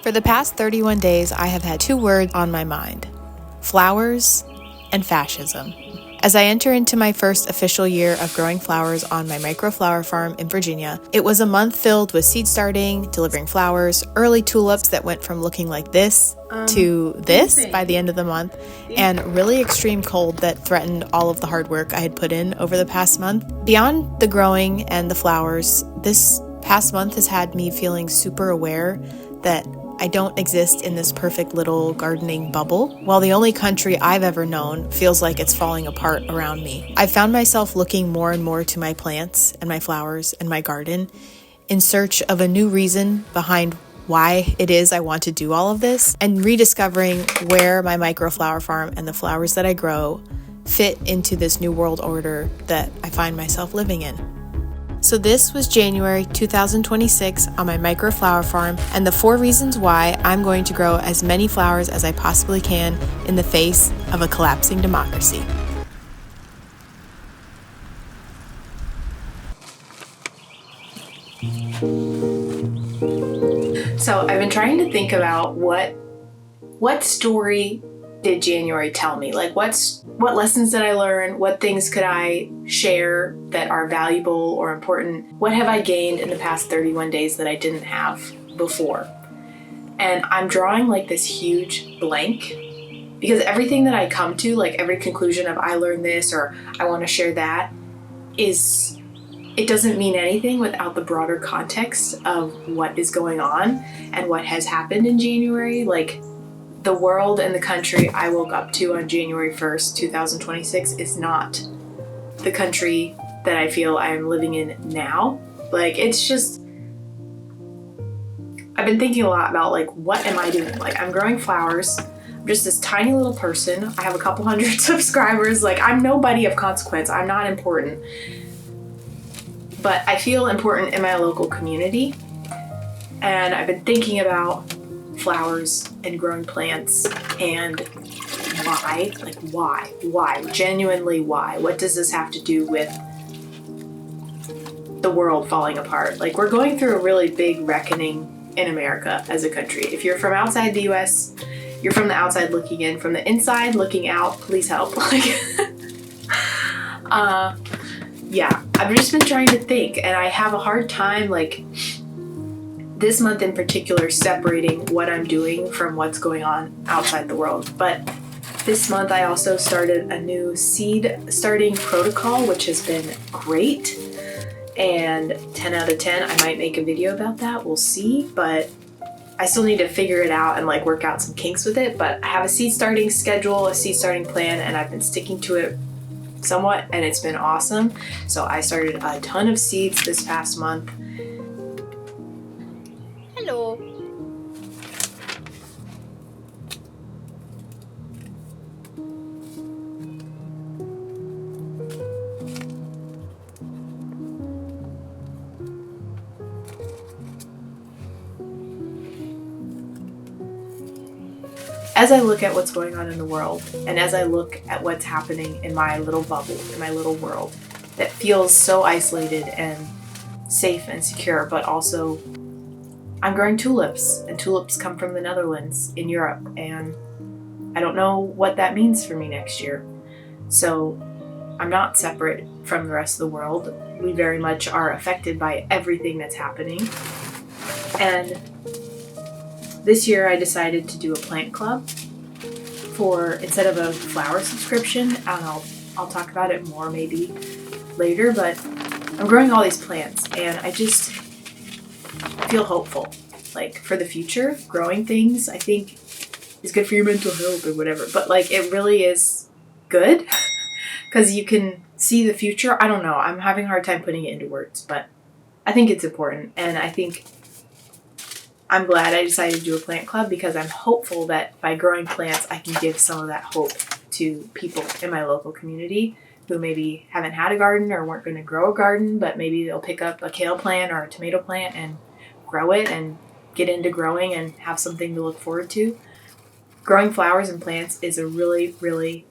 For the past 31 days, I have had two words on my mind: flowers and fascism. As I enter into my first official year of growing flowers on my microflower farm in Virginia, it was a month filled with seed starting, delivering flowers, early tulips that went from looking like this to this by the end of the month, and really extreme cold that threatened all of the hard work I had put in over the past month. Beyond the growing and the flowers, this past month has had me feeling super aware that I don't exist in this perfect little gardening bubble, while the only country I've ever known feels like it's falling apart around me. I found myself looking more and more to my plants and my flowers and my garden in search of a new reason behind why it is I want to do all of this, and rediscovering where my microflower farm and the flowers that I grow fit into this new world order that I find myself living in. So this was January 2026 on my microflower farm, and the 4 reasons why I'm going to grow as many flowers as I possibly can in the face of a collapsing democracy. So I've been trying to think about what story did January tell me? Like what lessons did I learn? What things could I share that are valuable or important? What have I gained in the past 31 days that I didn't have before? And I'm drawing like this huge blank because everything that I come to, like every conclusion of I learned this or I want to share that, it doesn't mean anything without the broader context of what is going on and what has happened in January. Like, the world and the country I woke up to on January 1st, 2026 is not the country that I feel I am living in now. Like, it's just, I've been thinking a lot about like, what am I doing? Like, I'm growing flowers. I'm just this tiny little person. I have a couple hundred subscribers. Like, I'm nobody of consequence. I'm not important. But I feel important in my local community. And I've been thinking about flowers and growing plants and why, genuinely why? What does this have to do with the world falling apart? Like, we're going through a really big reckoning in America as a country. If you're from outside the US, you're from the outside looking in. From the inside looking out, please help. Like, yeah, I've just been trying to think, and I have a hard time, like, this month in particular, separating what I'm doing from what's going on outside the world. But this month I also started a new seed starting protocol, which has been great. And 10 out of 10, I might make a video about that. We'll see. But I still need to figure it out and like work out some kinks with it. But I have a seed starting schedule, a seed starting plan, and I've been sticking to it somewhat, and it's been awesome. So I started a ton of seeds this past month. Hello. As I look at what's going on in the world, and as I look at what's happening in my little bubble, in my little world, that feels so isolated and safe and secure, but also I'm growing tulips, and tulips come from the Netherlands in Europe, and I don't know what that means for me next year. So I'm not separate from the rest of the world. We very much are affected by everything that's happening. And this year I decided to do a plant club for, instead of a flower subscription, and I'll talk about it more maybe later, but I'm growing all these plants and I just feel hopeful, like, for the future. Growing things, I think, is good for your mental health or whatever, but like, it really is good because you can see the future. I don't know, I'm having a hard time putting it into words, but I think it's important, and I think I'm glad I decided to do a plant club because I'm hopeful that by growing plants I can give some of that hope to people in my local community who maybe haven't had a garden or weren't going to grow a garden, but maybe they'll pick up a kale plant or a tomato plant and grow it and get into growing and have something to look forward to. Growing flowers and plants is a really, really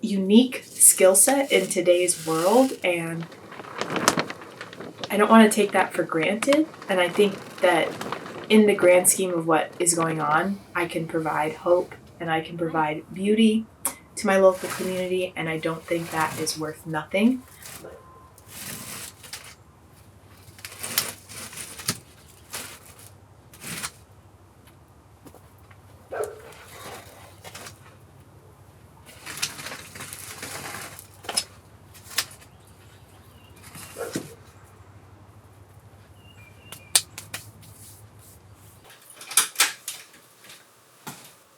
unique skill set in today's world, and I don't want to take that for granted. And I think that in the grand scheme of what is going on, I can provide hope and I can provide beauty to my local community, and I don't think that is worth nothing.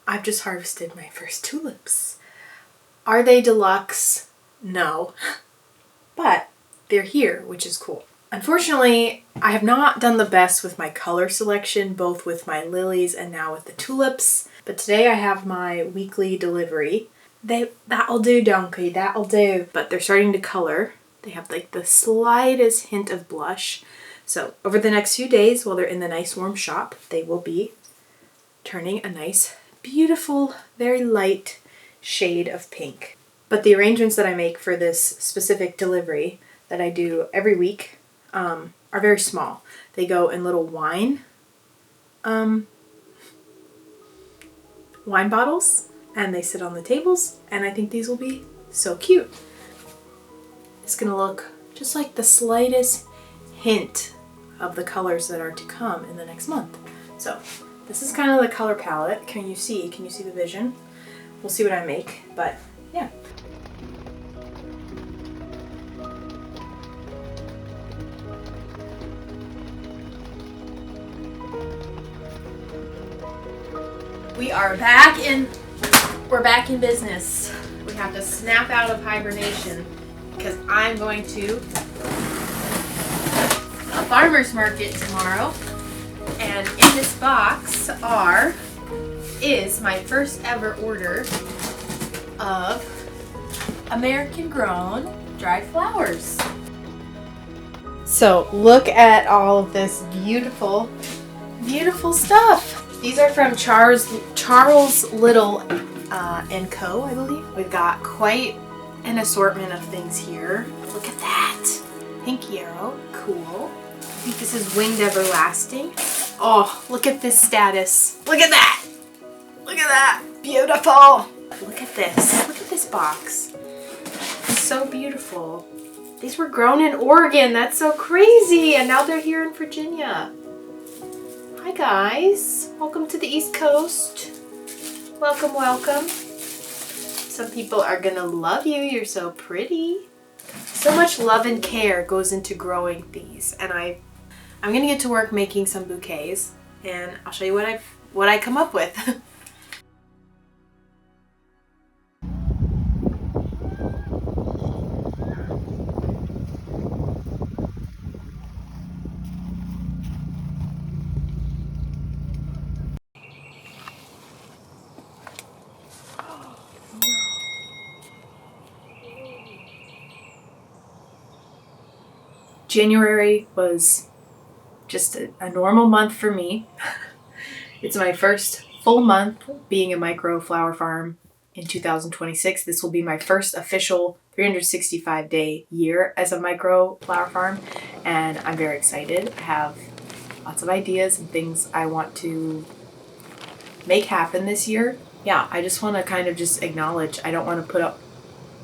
I've just harvested my first tulips. Are they deluxe? No. But they're here, which is cool. Unfortunately, I have not done the best with my color selection, both with my lilies and now with the tulips. But today I have my weekly delivery. That'll do, donkey, that'll do. But they're starting to color. They have like the slightest hint of blush. So over the next few days, while they're in the nice warm shop, they will be turning a nice, beautiful, very light shade of pink. But the arrangements that I make for this specific delivery that I do every week are very small. They go in little wine bottles, and they sit on the tables, and I think these will be so cute. It's gonna look just like the slightest hint of the colors that are to come in the next month. So this is kind of the color palette. Can you see the vision? We'll see what I make, but yeah. We're back in business. We have to snap out of hibernation because I'm going to a farmer's market tomorrow, and in this box is my first ever order of American grown dried flowers. So look at all of this beautiful, beautiful stuff. These are from Charles Little and Co., I believe. We've got quite an assortment of things here. Look at that. Pink yarrow. Cool. I think this is Winged Everlasting. Oh, look at this status. Look at that. Look at that. Beautiful. Look at this. Look at this box. It's so beautiful. These were grown in Oregon. That's so crazy. And now they're here in Virginia. Hi guys, welcome to the East Coast. Welcome, welcome. Some people are gonna love you, you're so pretty. So much love and care goes into growing these, and I'm gonna get to work making some bouquets, and I'll show you what I come up with. January was just a normal month for me. It's my first full month being a micro flower farm in 2026. This will be my first official 365-day year as a micro flower farm, and I'm very excited. I have lots of ideas and things I want to make happen this year. Yeah, I just want to kind of just acknowledge, I don't want to put up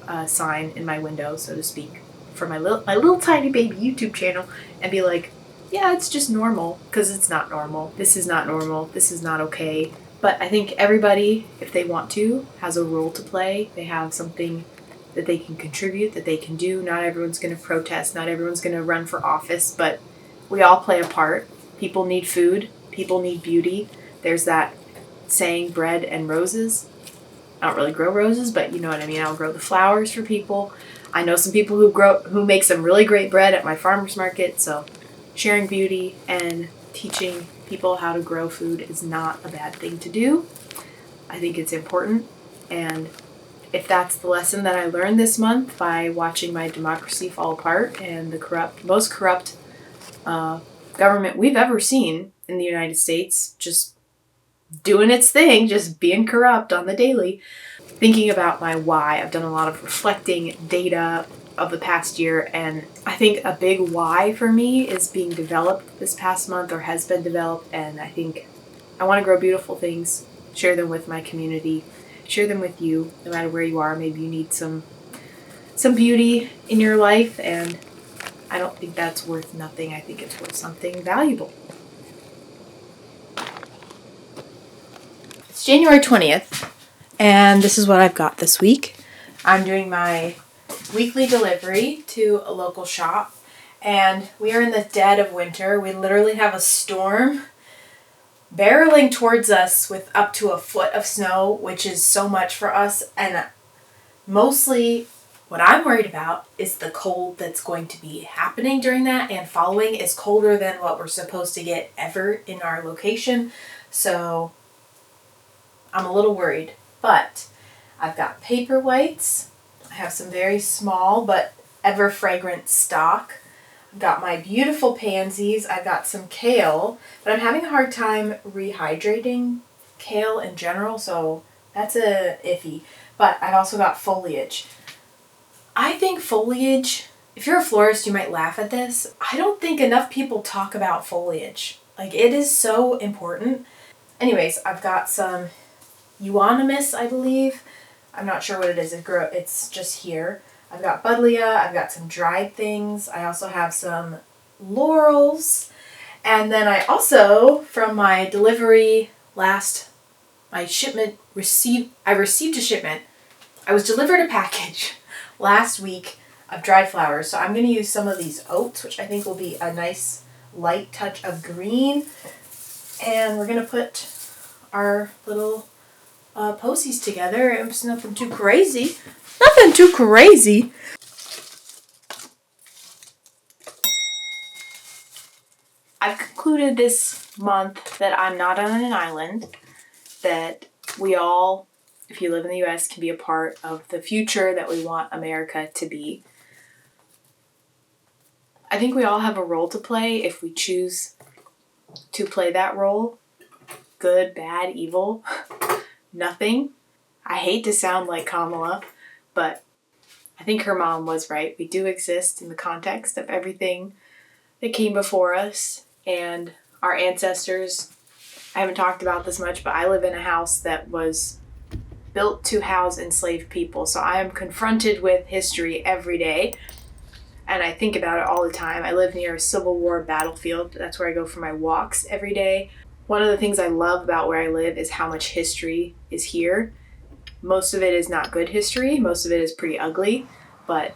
a sign in my window, so to speak, for my little tiny baby YouTube channel and be like, yeah, it's just normal, because it's not normal. This is not normal. This is not okay. But I think everybody, if they want to, has a role to play. They have something that they can contribute, that they can do. Not everyone's going to protest. Not everyone's going to run for office, but we all play a part. People need food. People need beauty. There's that saying, bread and roses. I don't really grow roses, but you know what I mean. I'll grow the flowers for people. I know some people who make some really great bread at my farmer's market, so sharing beauty and teaching people how to grow food is not a bad thing to do. I think it's important, and if that's the lesson that I learned this month by watching my democracy fall apart and the most corrupt government we've ever seen in the United States just doing its thing, just being corrupt on the daily, thinking about my why. I've done a lot of reflecting, data, of the past year, and I think a big why for me is being developed this past month, or has been developed, and I think I want to grow beautiful things, share them with my community, share them with you, no matter where you are. Maybe you need some beauty in your life, and I don't think that's worth nothing. I think it's worth something valuable. It's January 20th, and this is what I've got this week. I'm doing my weekly delivery to a local shop, and we are in the dead of winter. We literally have a storm barreling towards us with up to a foot of snow, which is so much for us. And mostly what I'm worried about is the cold that's going to be happening during that, and following is colder than what we're supposed to get ever in our location. So I'm a little worried, but I've got paper whites. I have some very small but ever fragrant stock. I've got my beautiful pansies. I've got some kale, but I'm having a hard time rehydrating kale in general, so that's a iffy. But I've also got foliage. I think foliage, if you're a florist, you might laugh at this. I don't think enough people talk about foliage. Like, it is so important. Anyways, I've got some euonymus, I believe. I'm not sure what it is. It's just here. I've got buddleia. I've got some dried things. I also have some laurels. And then I also, from my delivery I received a shipment. I was delivered a package last week of dried flowers. So I'm going to use some of these oats, which I think will be a nice light touch of green. And we're going to put our little posies together. It's nothing too crazy. Nothing too crazy. I've concluded this month that I'm not on an island, that we all, if you live in the US, can be a part of the future that we want America to be. I think we all have a role to play if we choose to play that role. Good, bad, evil, nothing. I hate to sound like Kamala, but I think her mom was right. We do exist in the context of everything that came before us and our ancestors. I haven't talked about this much, but I live in a house that was built to house enslaved people. So I am confronted with history every day, and I think about it all the time. I live near a Civil War battlefield. That's where I go for my walks every day. One of the things I love about where I live is how much history is here. Most of it is not good history. Most of it is pretty ugly, but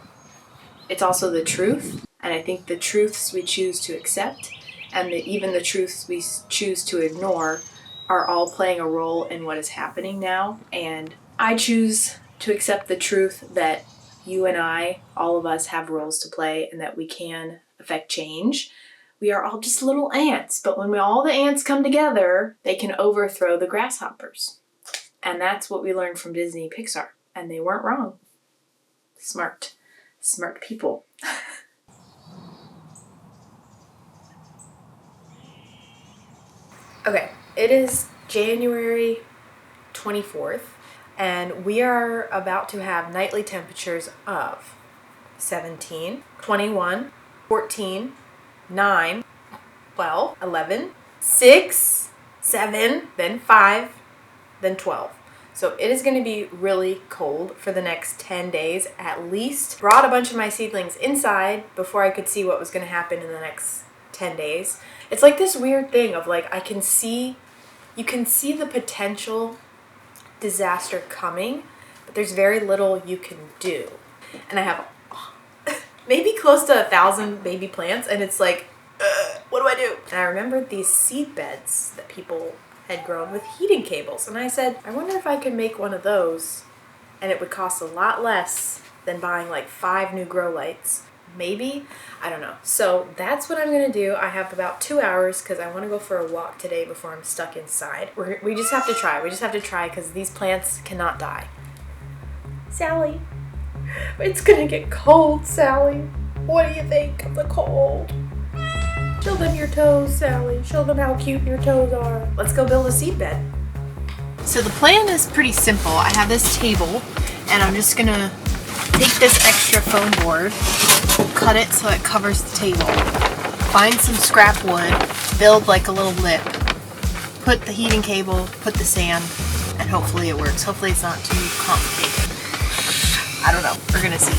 it's also the truth. And I think the truths we choose to accept and even the truths we choose to ignore are all playing a role in what is happening now. And I choose to accept the truth that you and I, all of us, have roles to play and that we can affect change. We are all just little ants, but when all the ants come together, they can overthrow the grasshoppers. And that's what we learned from Disney and Pixar. And they weren't wrong. Smart people. Okay, it is January 24th, and we are about to have nightly temperatures of 17, 21, 14, 9, 12, 11, 6, 7, then 5, then 12. So it is going to be really cold for the next 10 days at least. Brought a bunch of my seedlings inside before I could see what was going to happen in the next 10 days. It's like this weird thing of like, you can see the potential disaster coming, but there's very little you can do. And I have maybe close to 1,000 baby plants, and it's like, what do I do? And I remembered these seed beds that people had grown with heating cables, and I said, I wonder if I could make one of those, and it would cost a lot less than buying like 5 new grow lights. Maybe, I don't know. So that's what I'm gonna do. I have about 2 hours because I want to go for a walk today before I'm stuck inside. We just have to try because these plants cannot die. Sally, it's gonna get cold, Sally. What do you think of the cold? Show them your toes, Sally. Show them how cute your toes are. Let's go build a seed bed. So the plan is pretty simple. I have this table, and I'm just gonna Take this extra foam board, cut it so it covers the table. Find some scrap wood, build like a little lip. Put the heating cable, put the sand, and hopefully it works. Hopefully it's not too complicated. I don't know. We're gonna see.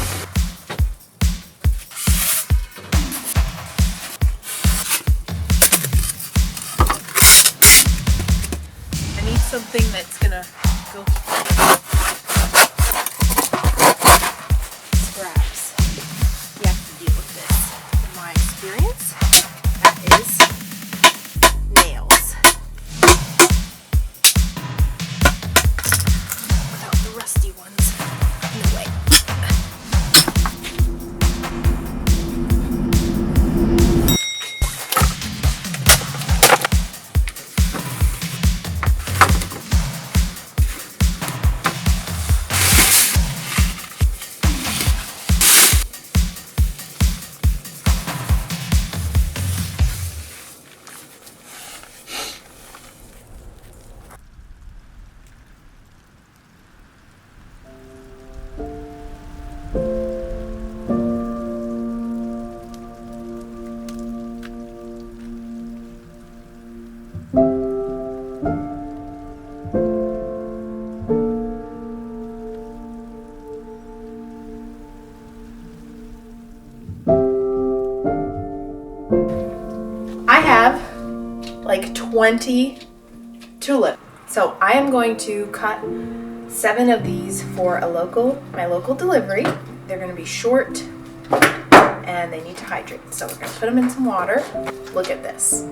I need something that's gonna go scraps. You have to deal with this. In my experience, that is nails. Without the rusty ones in the way. I have like 20 tulips. So I am going to cut 7 of these for my local delivery. They're going to be short and they need to hydrate. So we're going to put them in some water. Look at this.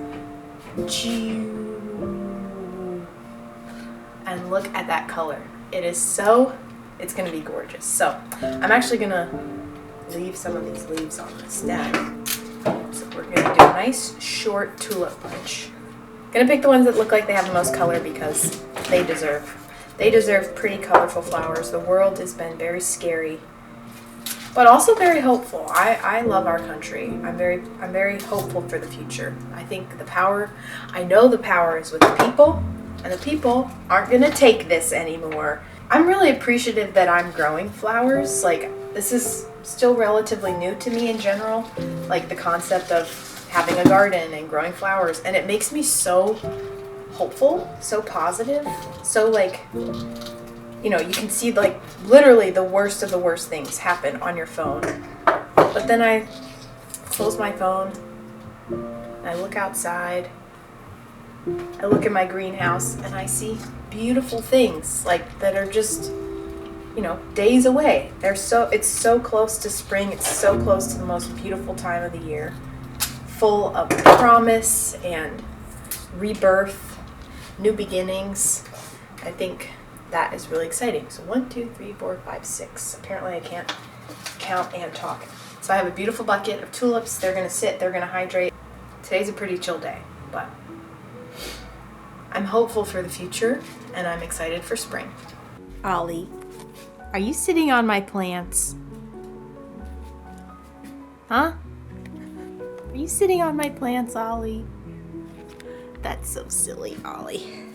And look at that color. It's going to be gorgeous. So I'm actually going to leave some of these leaves on the stem. So we're going to do a nice short tulip bunch. Gonna pick the ones that look like they have the most color because they deserve pretty colorful flowers. The world has been very scary, but also very hopeful. I love our country. I'm very hopeful for the future. I know the power is with the people, and the people aren't gonna take this anymore. I'm really appreciative that I'm growing flowers. Like, this is still relatively new to me in general, like the concept of having a garden and growing flowers, and it makes me so hopeful, so positive, so like, you know, you can see like literally the worst of the worst things happen on your phone, but then I close my phone and I look outside, I look at my greenhouse and I see beautiful things like that are just, you know, days away. It's so close to spring. It's so close to the most beautiful time of the year, full of promise and rebirth, new beginnings. I think that is really exciting. So 1, 2, 3, 4, 5, 6. Apparently I can't count and talk. So I have a beautiful bucket of tulips. They're gonna sit, they're gonna hydrate. Today's a pretty chill day, but I'm hopeful for the future and I'm excited for spring. Ollie, are you sitting on my plants? Huh? Are you sitting on my plants, Ollie? That's so silly, Ollie.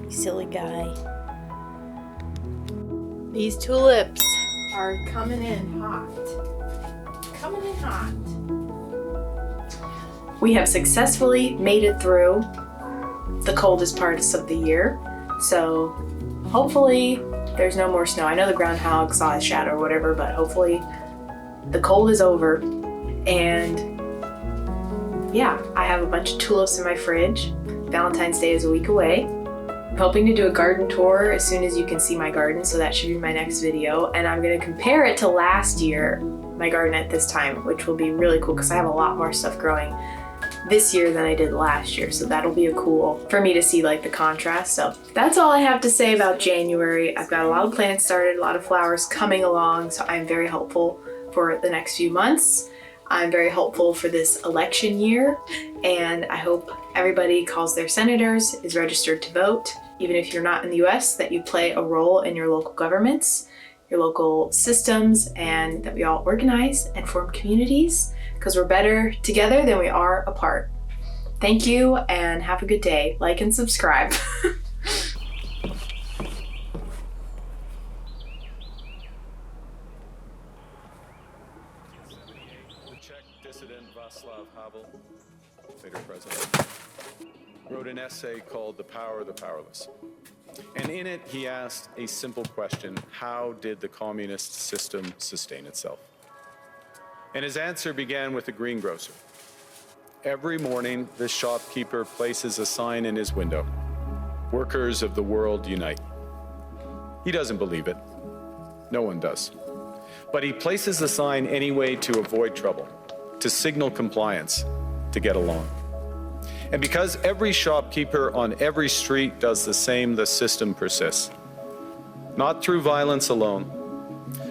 You silly guy. These tulips are coming in hot. Coming in hot. We have successfully made it through the coldest parts of the year. So hopefully there's no more snow. I know the groundhog saw his shadow or whatever, but hopefully the cold is over. And yeah, I have a bunch of tulips in my fridge. Valentine's Day is a week away. I'm hoping to do a garden tour as soon as you can see my garden, so that should be my next video. And I'm gonna compare it to last year, my garden at this time, which will be really cool because I have a lot more stuff growing this year than I did last year. So that'll be cool for me to see like the contrast. So that's all I have to say about January. I've got a lot of plants started, a lot of flowers coming along. So I'm very hopeful for the next few months. I'm very hopeful for this election year, and I hope everybody calls their senators, is registered to vote, even if you're not in the US, that you play a role in your local governments, your local systems, and that we all organize and form communities, because we're better together than we are apart. Thank you and have a good day. Like and subscribe. essay called The Power of the Powerless. And in it, he asked a simple question: how did the communist system sustain itself? And his answer began with a greengrocer. Every morning, this shopkeeper places a sign in his window: "Workers of the world unite." He doesn't believe it. No one does. But he places the sign anyway to avoid trouble, to signal compliance, to get along. And because every shopkeeper on every street does the same, the system persists. Not through violence alone,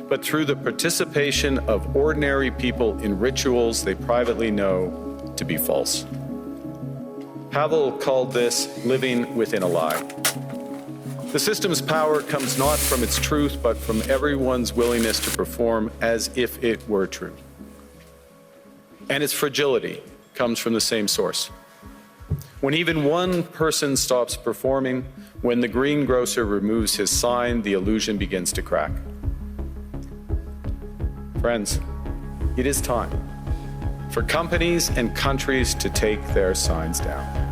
but through the participation of ordinary people in rituals they privately know to be false. Havel called this living within a lie. The system's power comes not from its truth, but from everyone's willingness to perform as if it were true. And its fragility comes from the same source. When even one person stops performing, when the greengrocer removes his sign, the illusion begins to crack. Friends, it is time for companies and countries to take their signs down.